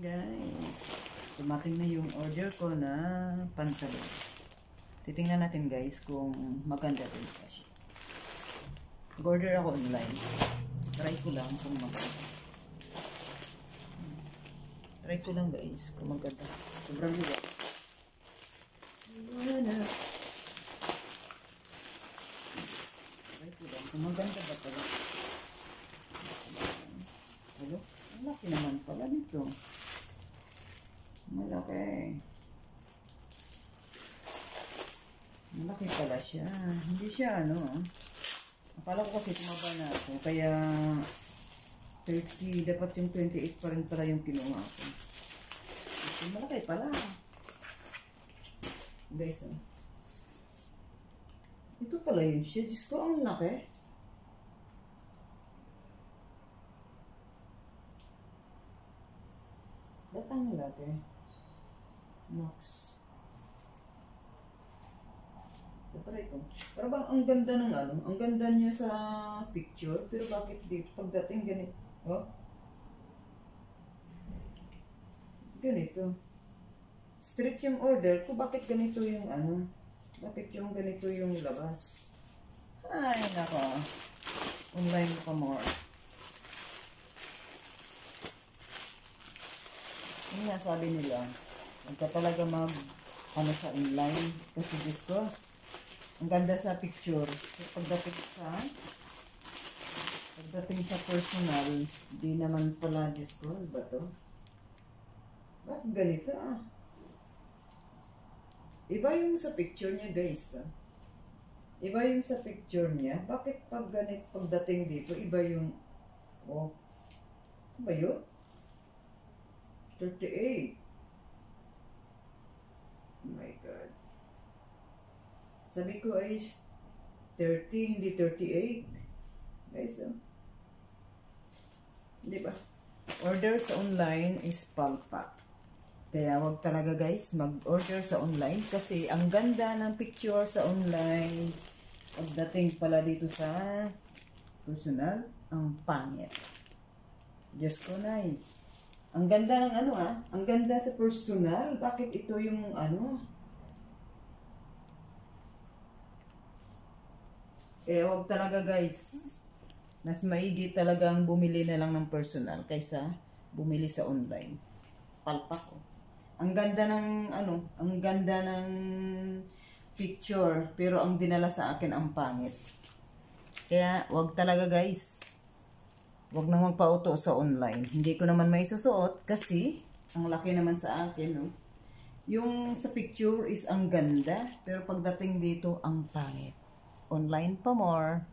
Guys, dumating na yung order ko na pantalon. Titingnan natin guys kung maganda din pa siya. Order ako online. Try ko lang kung maganda. Try ko lang guys kung maganda. Sobrang liwa. Try ko lang kung maganda ba pala. Hello? Ang laki naman pala nito. Malaki. Malaki pala siya. Hindi siya ano. Akala ko kasi tumaba na ako. Kaya 30. Dapat yung 28 pa rin pala yung kinuha ko. Kasi malaki pala. Guys, oh. Ito pala yun siya. Diyos ko, ang laki. Ba't ang laki? Nox. Try ko. Pero bang ang ganda ng ano? Ang ganda niya sa picture. Pero bakit dito? Pagdating ganito. Oh? Ganito. Straight yung order ko. Bakit ganito yung ano? Bakit yung ganito yung labas? Ay, nako. Online pa more. Yung nga sabi nila, huwag ka talaga ano sa online. Kasi gusto, ang ganda sa picture. Pagdating sa personal, di naman pala, Diyos ko, ba to? Ba't ganito ah? Iba yung sa picture niya guys. Ah. Iba yung sa picture niya. Bakit pag ganit, pagdating dito, iba yung, oh, ba yun? 38. Oh my God. Sabi ko ay 30, hindi 38. Guys, oh. Diba? Order sa online is palpak. Kaya wag talaga guys mag-order sa online kasi ang ganda ng picture sa online. Pagdating pala dito sa personal, ang pangit. Diyos ko na eh. Ang ganda ng ano ah. Ang ganda sa personal. Bakit ito yung ano? Kaya wag talaga guys. Mas maigi talagang bumili na lang ng personal kaysa bumili sa online. Palpak ko. Ang ganda ng ano, ang ganda ng picture pero ang dinala sa akin ang pangit. Kaya wag talaga guys. Wag nang magpauto sa online. Hindi ko naman may susuot kasi ang laki naman sa akin, no. Yung sa picture is ang ganda pero pagdating dito ang pangit. Online pa more.